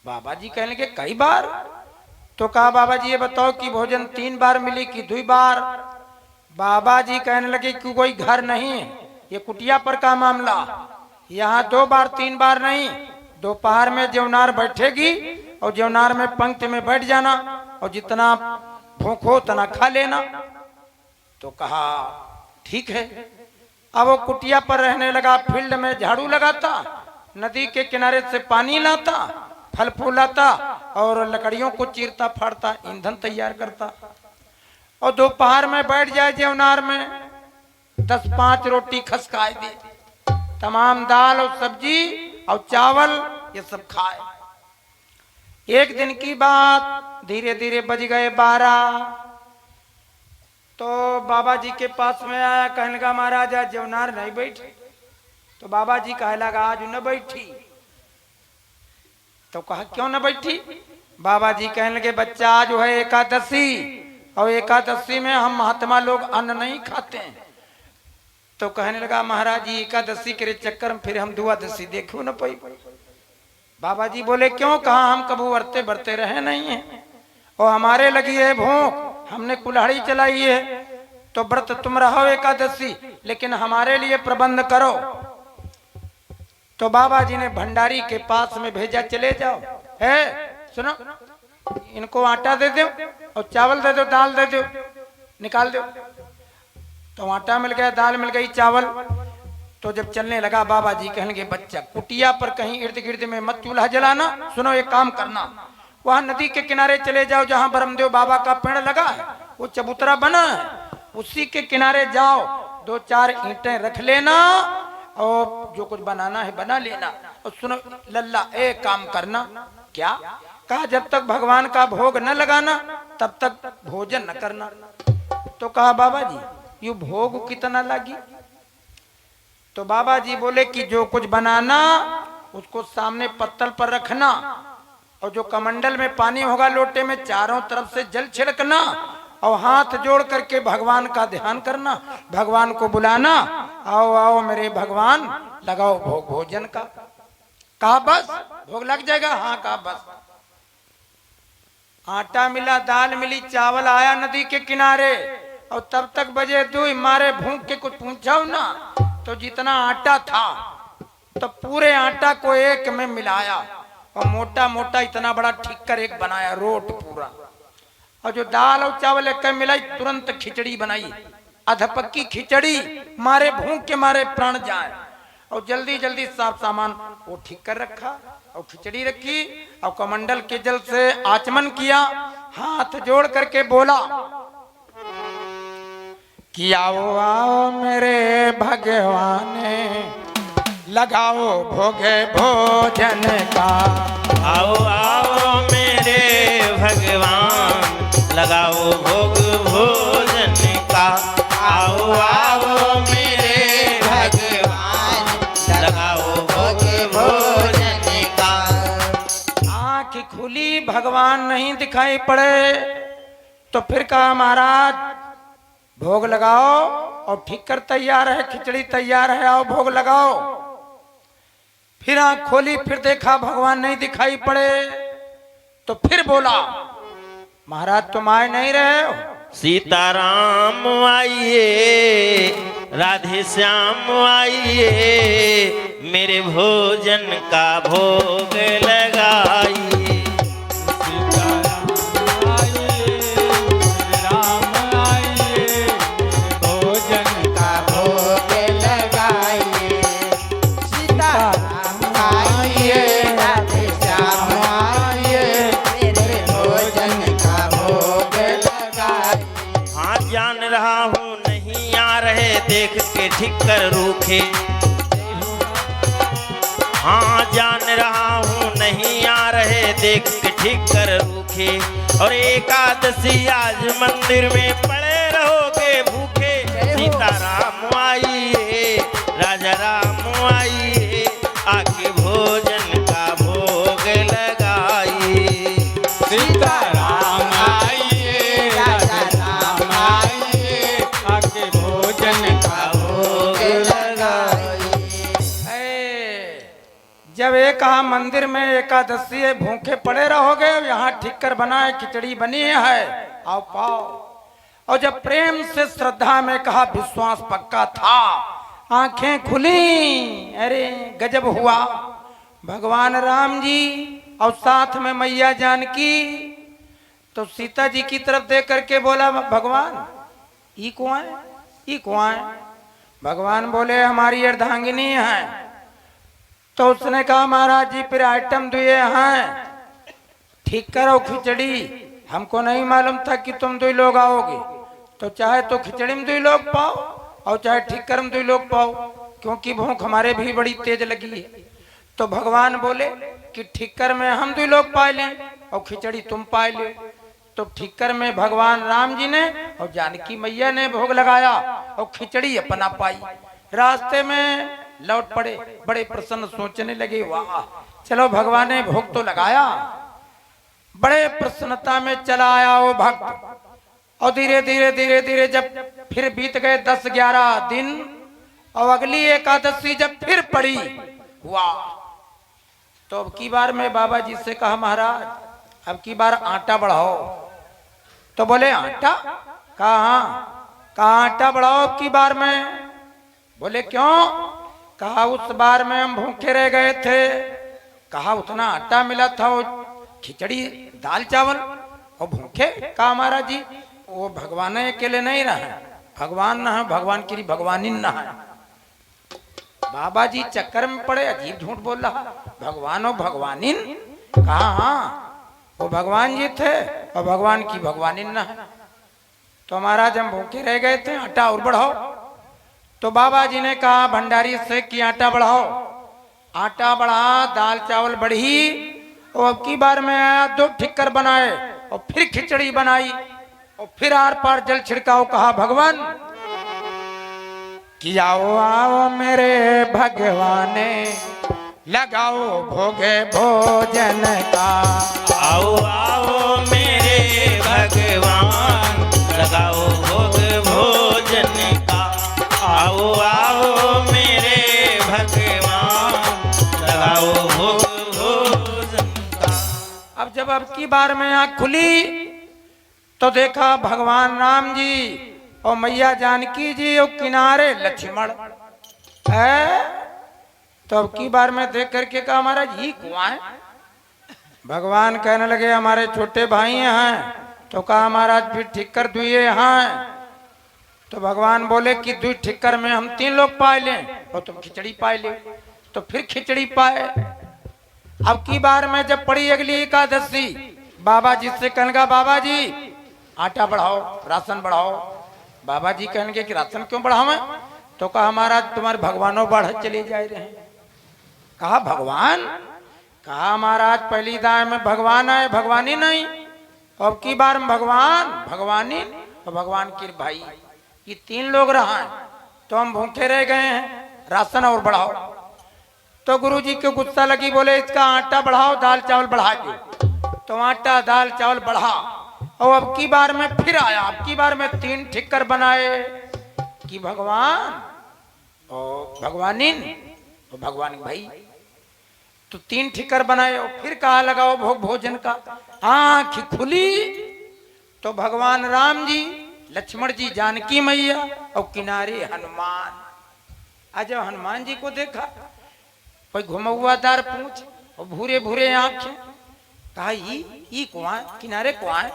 S1: बाबा जी कहने लगे कई बार? तो कहा बाबा जी ये बताओ कि भोजन 3 बार मिली कि 2 बार? बाबा जी कहने लगे कि कोई घर नहीं है, ये कुटिया पर का मामला, यहाँ 2 बार 3 बार नहीं। दोपहर में जेवनार बैठेगी और जेवनार में पंक्ति में बैठ जाना और जितना भूख हो उतना खा लेना। तो कहा ठीक है। अब वो कुटिया पर रहने लगा, फील्ड में झाड़ू लगाता, नदी के किनारे से पानी लाता, फल फूल लाता और लकड़ियों को चीरता फाड़ता, ईंधन तैयार करता। और दोपहर में बैठ जाए जेवनार में 10-5 रोटी खसकाए दे, तमाम दाल और सब्जी और चावल ये सब खाए। एक दिन की बात, धीरे धीरे बज गए 12। तो बाबा जी के पास में आया, कहने लगा महाराज आज जेवनार नहीं बैठी। तो बाबा जी कहने लगा आज न बैठी। तो कहा क्यों न बैठी? बाबा जी कहने लगे बच्चा आज है एकादशी और एकादशी में हम महात्मा लोग अन्न नहीं खाते हैं। तो कहने लगा महाराज जी एकादशी के चक्कर में फिर हम द्वादशी देखो न पाई। बाबा जी बोले क्यों? कहा हम कभी वर्ते बरते रहे नहीं है और हमारे लगी है भूख, हमने कुल्हाड़ी चलाई है, तो व्रत तुम रहो एकादशी, लेकिन हमारे लिए प्रबंध करो। तो बाबा जी ने भंडारी के पास में भेजा, चले जाओ, है सुनो इनको आटा दे दो और चावल दे दो, दाल दे दो, निकाल दो। तो आटा मिल गया, दाल मिल गई, चावल। तो जब चलने लगा बाबा जी कहने लगे बच्चा कुटिया पर कहीं इर्द गिर्द में मत चूल्हा जलाना, सुनो एक काम करना, वहां नदी के किनारे चले जाओ जहां ब्रह्मदेव बाबा का पेड़ लगा है, वो चबूतरा बना है, उसी के किनारे जाओ, 2-4 ईंटें रख लेना और जो कुछ बनाना है बना लेना। और सुनो लल्ला एक काम करना, क्या? कहा जब तक भगवान का भोग न लगाना तब तक भोजन न करना। तो कहा बाबा जी यू भोग कितना लगी? तो बाबा जी बोले कि जो कुछ बनाना उसको सामने पत्तल पर रखना और जो कमंडल में पानी होगा लोटे में चारों तरफ से जल छिड़कना और हाथ जोड़ करके भगवान का ध्यान करना, भगवान को बुलाना, आओ आओ मेरे भगवान लगाओ भोग भोजन का। कहा बस भोग लग जाएगा? हाँ कहा बस। आटा मिला, दाल मिली, चावल आया नदी के किनारे और तब तक बजे 2 मारे भूख के कुछ पूछाओ ना। तो जितना आटा था तो पूरे आटा को एक में मिलाया और मोटा मोटा इतना बड़ा ठिक्कर एक बनाया, रोट पूरा। और जो दाल और चावल एक में मिलाई तुरंत खिचड़ी बनाई, अधपक्की खिचड़ी, मारे भूख के मारे प्राण जाए। और जल्दी जल्दी साफ सामान वो ठीक कर रखा और खिचड़ी रखी और कमंडल के जल से आचमन किया, हाथ जोड़ करके बोला कि आओ आओ मेरे भगवान लगाओ भोगे भोजन का।
S2: आओ आओ मेरे भगवान लगाओ भोग भोजन का। आओ आओ मेरे भगवान लगाओ भोग भोजन का।
S1: आँख खुली भगवान नहीं दिखाई पड़े तो फिर कहा महाराज भोग लगाओ और ठिक्कर तैयार है, खिचड़ी तैयार है, आओ भोग लगाओ। फिर आंख खोली, फिर देखा भगवान नहीं दिखाई पड़े तो फिर बोला महाराज तुम आए नहीं रहे हो?
S2: सीताराम आइए, राधे श्याम आइए, मेरे भोजन का भोग लगाइए। रहे देख के ठिक्कर रूखे। हाँ जान रहा हूँ नहीं आ रहे देख के ठिक्कर रूखे। और एकादशी आज मंदिर में पड़े रहोगे भूखे। सीताराम आइए राजा राम आइए आके भोजन का भोग लगाइए।
S4: सीताराम आइए राजा राम आइए आके भोजन का भोग
S1: जब एक कहा मंदिर में एकादशी है भूखे पड़े रहोगे, यहाँ ठिक्कर बनाए खिचड़ी बनी है आओ पाओ। और जब प्रेम से श्रद्धा में कहा विश्वास पक्का था, आंखें खुली, अरे गजब हुआ। भगवान राम जी और साथ में मैया जानकी तो सीता जी की तरफ देख करके बोला भगवान ई कौन है, ई कौन है? भगवान बोले हमारी अर्धांगिनी है। तो उसने कहा महाराज जी फिर आइटम दिए हैं ठीक करो खिचड़ी, हमको नहीं मालूम था कि तुम 2 लोग आओगे, तो चाहे तो खिचड़ी में 2 लोग पाओ और चाहे ठिक्कर में 2 लोग पाओ, क्योंकि भूख हमारे भी बड़ी तेज लगी है। तो भगवान बोले कि ठिक्कर में हम 2 लोग पाए लें और खिचड़ी तुम पाए ले। तो ठिक्कर में भगवान राम जी ने और जानकी मैया ने भोग लगाया और खिचड़ी अपना पाई। रास्ते में लौट पड़े, बड़े प्रसन्न, सोचने लगे वाह चलो भगवान ने भोग तो लगाया। बड़े प्रसन्नता में चला आया वो भक्त। और धीरे धीरे धीरे धीरे जब फिर बीत गए 10-11 दिन और अगली एकादशी जब फिर पड़ी वाह, तो अब की बार में बाबा जी से कहा महाराज अब की बार आटा बढ़ाओ। तो बोले आटा? कहा आटा बढ़ाओ अब की बार में। बोले क्यों? कहा उस बार में हम भूखे रह गए थे, कहा उतना आटा मिला था वो खिचड़ी दाल चावल और भूखे। कहा महाराज जी वो भगवान अकेले नहीं रहे, भगवान न है, भगवान की भगवानी न है। बाबा जी चक्कर में पड़े, अजीब झूठ बोल रहा, भगवान और भगवानी। कहा हाँ वो भगवान जी थे और भगवान की भगवानी न है। तो महाराज हम भूखे रह गए थे, आटा और बढ़ाओ। तो बाबा जी ने कहा भंडारी से कि आटा बढ़ाओ। आटा बढ़ा, दाल चावल बढ़ी और अब की बार में आया 2 ठिक्कर बनाए और फिर खिचड़ी बनाई और फिर आर पार जल छिड़काओ। कहा भगवान कि आओ आओ मेरे भगवाने लगाओ भोगे भोजन का।
S2: आओ आओ मेरे भगवान लगाओ भोग भोजन का। आओ आओ मेरे भगवान लगाओ भोग भोजन का।
S1: अब जब अब की बार में आँख खुली तो देखा भगवान राम जी और मैया जानकी जी और किनारे लक्ष्मण है। तो अब की बार में देख करके कहा महाराज ये कौन है? भगवान कहने लगे हमारे छोटे भाई हैं। तो कहा महाराज फिर ठिक्कर दुए हैं। तो भगवान बोले कि 2 ठिक्कर में हम 3 लोग पाए लें और तुम खिचड़ी पाए ले। तो फिर खिचड़ी पाए। अब की बार में जब पड़ी अगली एकादशी बाबा जी से कहने लगा बाबा जी आटा बढ़ाओ, राशन बढ़ाओ। बाबा जी कहेंगे कि राशन क्यों बढ़ावे? तो कहा महाराज तुम्हारे भगवानों बढ़ चले जा रहे हैं। कहा भगवान? कहा महाराज पहली दाय में भगवान आए, भगवानी नहीं। अब की बार में भगवान भगवानी और भगवान की भाई ये 3 लोग रहा है, तो हम भूखे रह गए हैं, राशन और बढ़ाओ। तो गुरुजी को गुस्सा लगी, बोले इसका आटा बढ़ाओ, दाल चावल बढ़ा दो। तो आटा दाल चावल बढ़ा और अब की बार में फिर आया। अब की बार में 3 ठिक्कर बनाए कि भगवान और भगवानी और भगवान भाई। तो 3 ठिक्कर बनाए और फिर कहा लगाओ भोग भोजन का। आंख खुली तो भगवान राम जी, लक्ष्मण जी, जानकी मैया और किनारे हनुमान। आज जब हनुमान जी को देखा, कोई घुमौदार पूंछ और भूरे भूरे आंखें, कहा ये कौन? किनारे कौन?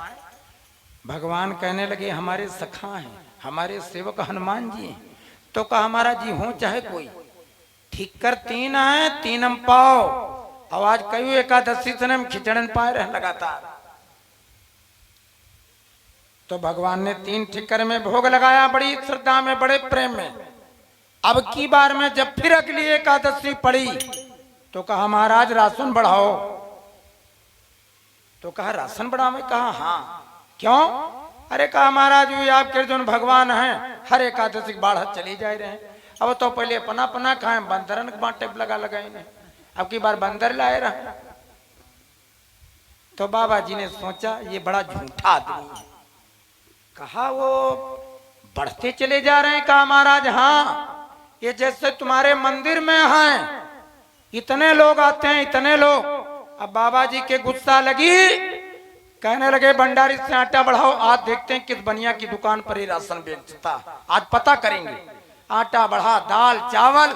S1: भगवान कहने लगे हमारे सखा हैं, हमारे सेवक हनुमान जी हैं। तो कहा हमारा जी हो चाहे कोई, ठिक्कर 3 है, 3 हम पाओ। और आज कई एकादशी से हम खिचड़न पाए रहे लगातार। तो भगवान ने 3 ठिक्कर में भोग लगाया, बड़ी श्रद्धा में, बड़े प्रेम में। अब की बार में जब फिर अगली एकादशी पड़ी तो कहा महाराज राशन बढ़ाओ। तो कहा राशन बढ़ावे? कहा हाँ। क्यों? अरे कहा महाराज ये आपके जो भगवान हैं हर एकादशी बाढ़ चली जा रहे हैं। अब तो पहले अपना अपना खाए, बंदरन बांटे लगा लगाए, अब की बार बंदर लाए रहे। तो बाबा जी ने सोचा ये बड़ा झूठा आदमी है। कहा वो बढ़ते चले जा रहे हैं। कहा महाराज हाँ, ये जैसे तुम्हारे मंदिर में हैं, इतने लोग आते हैं, इतने लोग। अब बाबा जी के गुस्सा लगी, कहने लगे भंडारी से आटा बढ़ाओ, आज देखते हैं किस बनिया की दुकान पर ये राशन बेचता, आज पता करेंगे। आटा बढ़ा, दाल चावल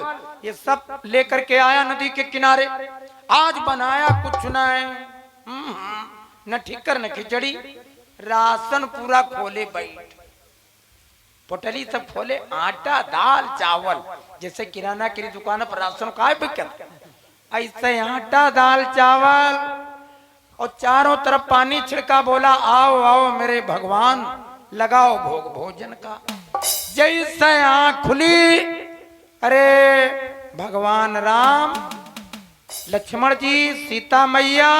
S1: ये सब लेकर के आया नदी के किनारे। आज बनाया कुछ न ठिक्कर न खिचड़ी, राशन पूरा खोले बैठ, पोटली सब खोले, आटा दाल चावल। जैसे किराना की दुकान पर राशन का बिकत, ऐसे आटा दाल चावल और चारों तरफ पानी छिड़का। बोला आओ आओ मेरे भगवान, लगाओ भोग भोजन का। जैसे आंख खुली, अरे भगवान राम, लक्ष्मण जी, सीता मैया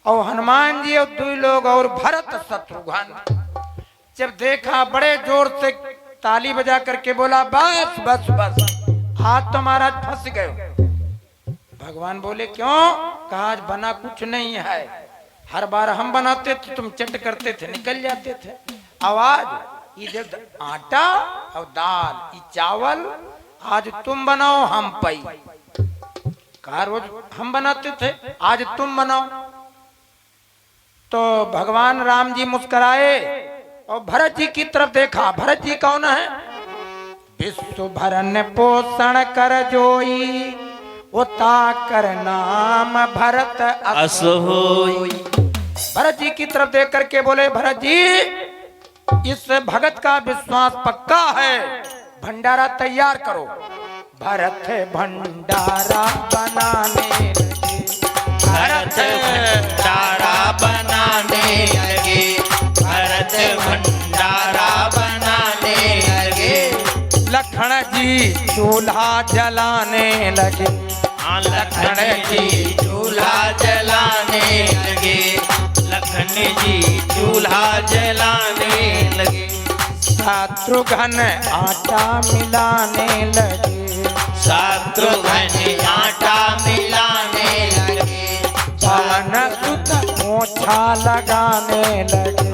S1: और हनुमान जी और 2 लोग और भरत शत्रुघ्न जब देखा बड़े जोर से ताली बजा करके बोला बस बस बस, आज तो महाराज फंस गए। भगवान बोले क्यों? कहा आज बना कुछ नहीं है, हर बार हम बनाते थे तुम चट करते थे निकल जाते थे। आवाज ये जब आटा और दाल ये चावल आज तुम बनाओ हम पाई। कहा रोज हम बनाते थे, आज तुम बनाओ। तो भगवान राम जी मुस्कुराए और भरत जी की तरफ देखा। भरत जी कौन है? विश्व भरन पोषण कर जोई, उता कर नाम भरत अस होई। भरत जी की तरफ देख करके बोले भरत जी, इस भगत का विश्वास पक्का है, भंडारा तैयार करो। भरत भंडारा बनाने लगे,
S2: भरत भंडारा बनाने लगे, भरत भंडारा बनाने लगे।
S1: लखन जी चूल्हा जलाने लगे,
S2: हाँ लखन जी चूल्हा जलाने लगे, लखन जी चूल्हा जलाने लगे।
S1: शत्रुघ्न आटा मिलाने लगे,
S2: शत्रुघ्न आटा मिलाने लगे।
S1: पवन सुत पोछा लगाने लगे,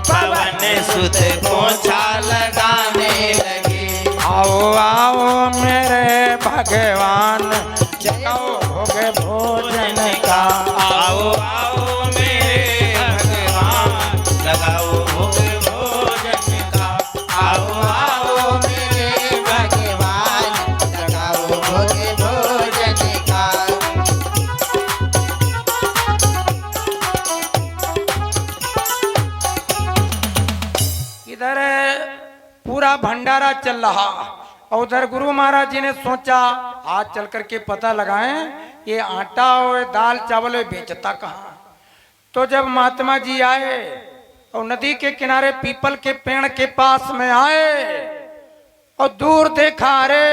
S2: पवन सुत पोछा लगाने लगे।
S1: आओ आओ मेरे भगवान, लगाओ भोग भोजन का।
S2: आओ आओ मेरे भगवान, लगाओ भोग भोजन का। आओ आओ मेरे भगवान, लगाओ भोग भोजन का।
S1: इधर पूरा भंडारा चल रहा और उधर गुरु महाराज जी ने सोचा आज चल करके पता लगाएं ये आटा और दाल चावल बेचता कहाँ। तो जब महात्मा जी आए और नदी के किनारे पीपल के पेड़ के पास में आए और दूर देखा, अरे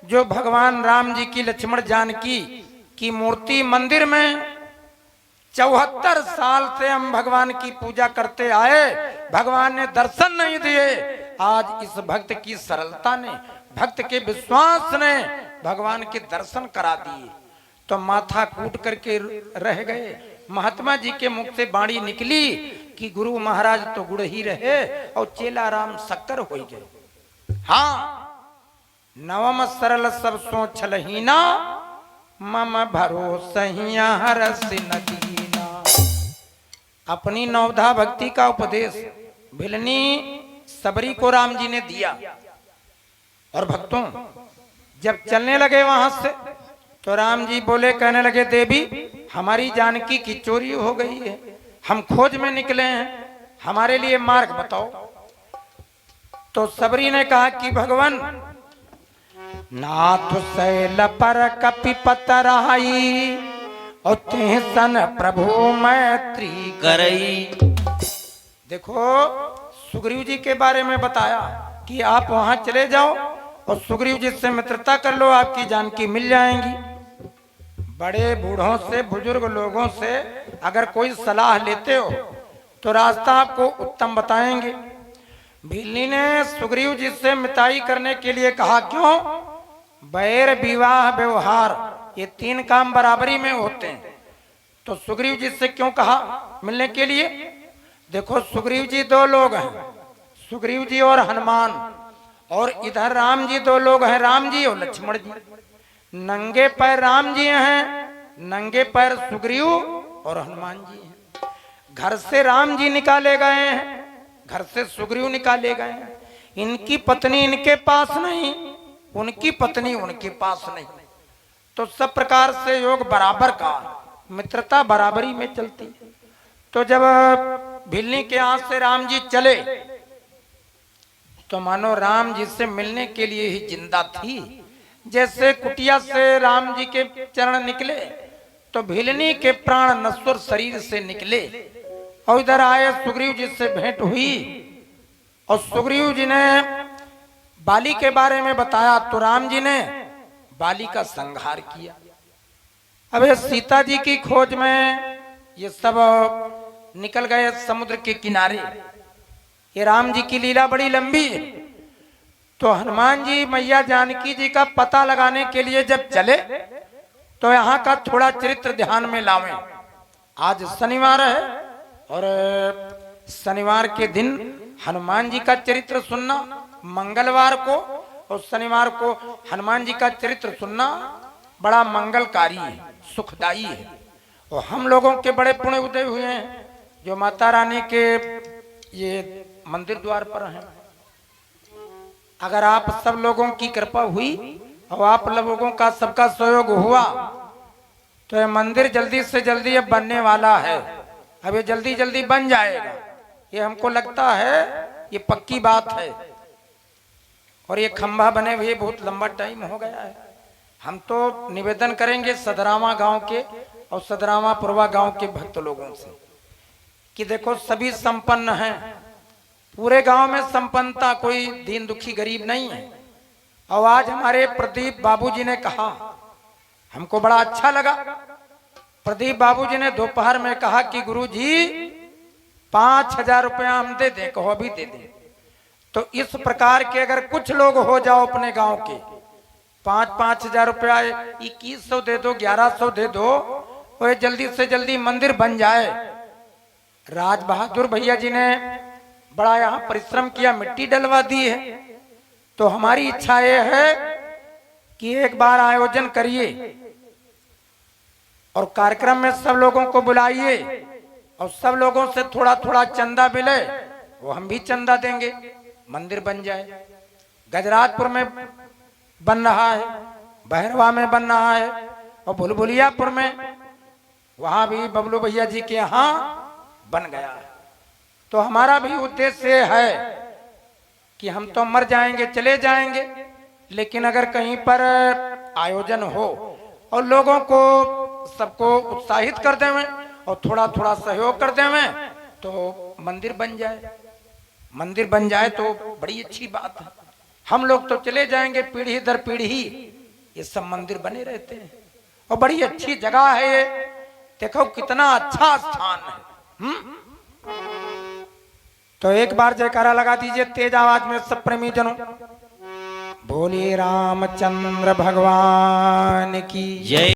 S1: जो भगवान राम जी की लक्ष्मण जानकी की मूर्ति मंदिर में 74 साल से हम भगवान की पूजा करते आए, भगवान ने दर्शन नहीं दिए। आज इस भक्त की सरलता ने, भक्त के विश्वास ने भगवान के दर्शन करा दिए। तो माथा कूट करके रह गए। महात्मा जी के मुख से बाणी निकली कि गुरु महाराज तो गुड़ ही रहे और चेला राम शक्कर हो गए। हाँ, नवम सरल सब सो छलहीना, मम भरोसहिया हरस नदीना। अपनी नवधा भक्ति का उपदेश भिलनी सबरी को राम जी ने दिया। और भक्तों जब चलने लगे वहां से तो राम जी बोले, कहने लगे देवी हमारी जानकी की चोरी हो गई है, हम खोज में निकले हैं, हमारे लिए मार्ग बताओ। तो सबरी ने कहा कि भगवान नाथ शैल पर कपि पतराई और तेहसन प्रभु मैत्री
S2: करई।
S1: देखो सुग्रीव जी के बारे में बताया कि आप वहां चले जाओ और सुग्रीव जी से मित्रता कर लो, आपकी जानकी मिल जाएंगी। बड़े बूढ़ों से, बुजुर्ग लोगों से अगर कोई सलाह लेते हो तो रास्ता आपको उत्तम बताएंगे। भीलनी ने सुग्रीव जी से मिताई करने के लिए कहा, क्यों? बैर, विवाह, व्यवहार, ये 3 काम बराबरी में होते हैं। तो सुग्रीव जी से क्यों कहा मिलने के लिए? देखो सुग्रीव जी 2 लोग हैं, सुग्रीव जी और हनुमान, और इधर राम जी 2 लोग हैं, राम जी और लक्ष्मण जी। नंगे पैर राम जी हैं, नंगे पैर सुग्रीव और हनुमान जी हैं। घर से राम जी निकाले गए हैं, घर से सुग्रीव निकाले गए हैं। इनकी पत्नी इनके पास नहीं, उनकी पत्नी उनके पास नहीं। तो सब प्रकार से योग बराबर का, मित्रता बराबरी में चलती। तो जब भिलनी के यहाँ से राम जी चले तो मानो राम जी से मिलने के लिए ही जिंदा थी। जैसे कुटिया से राम जी के चरण निकले तो भिलनी के प्राण नश्वर शरीर से निकले और इधर आए, सुग्रीव जी से भेंट हुई और सुग्रीव जी ने बाली के बारे में बताया तो राम जी ने बाली का संहार किया। अब ये सीता जी की खोज में ये सब निकल गए समुद्र के किनारे। ये राम जी की लीला बड़ी लंबी है। तो हनुमान जी मैया जानकी जी का पता लगाने के लिए जब चले तो यहाँ का थोड़ा चरित्र ध्यान में लावें। आज शनिवार है और शनिवार के दिन हनुमान जी का चरित्र सुनना, मंगलवार को और शनिवार को हनुमान जी का चरित्र सुनना बड़ा मंगलकारी है, सुखदायी है। और हम लोगों के बड़े पुण्य उदय हुए हैं जो माता रानी के ये मंदिर द्वार पर हैं। अगर आप सब लोगों की कृपा हुई और आप लोगों का सबका सहयोग हुआ तो ये मंदिर जल्दी से जल्दी अब बनने वाला है। अब ये जल्दी जल्दी बन जाएगा, ये हमको लगता है, ये पक्की बात है। और ये खंभा बने हुए बहुत लंबा टाइम हो गया है। हम तो निवेदन करेंगे सदरावा गांव के और सदरावा पुरवा गांव के भक्त लोगों से कि देखो सभी संपन्न हैं, पूरे गांव में संपन्नता, कोई दीन दुखी गरीब नहीं है। और आज हमारे प्रदीप बाबूजी ने कहा, हमको बड़ा अच्छा लगा। प्रदीप बाबूजी ने दोपहर में कहा कि गुरुजी 5,000 रुपया हम दे दें, कहो अभी दे दें। तो इस प्रकार के अगर कुछ लोग हो जाओ अपने गांव के, 5-5 हजार रुपया, 2100 दे दो, 1100 दे दो, और जल्दी से जल्दी मंदिर बन जाए। राज बहादुर भैया जी ने बड़ा यहाँ परिश्रम किया, मिट्टी डलवा दी है। तो हमारी इच्छा ये है कि एक बार आयोजन करिए और कार्यक्रम में सब लोगों को बुलाइए और सब लोगों से थोड़ा थोड़ा चंदा मिले, वो हम भी चंदा देंगे, मंदिर बन जाए। गजराजपुर में बन रहा है, बहरवा में बन रहा है और भुलभुलियापुर में, वहां भी बबलू भैया जी के यहाँ बन गया है। तो हमारा भी उद्देश्य है कि हम तो मर जाएंगे, चले जाएंगे, लेकिन अगर कहीं पर आयोजन हो और लोगों को सबको उत्साहित कर देवें और थोड़ा थोड़ा सहयोग कर देवें तो मंदिर बन जाए। मंदिर बन जाए तो बड़ी अच्छी बात है। हम लोग तो चले जाएंगे, पीढ़ी दर पीढ़ी ये सब मंदिर बने रहते हैं और बड़ी अच्छी जगह है ये। देखो कितना अच्छा स्थान है। तो एक बार जयकारा लगा दीजिए तेज आवाज में सब प्रेमी जनों। बोले रामचंद्र भगवान की
S2: जय।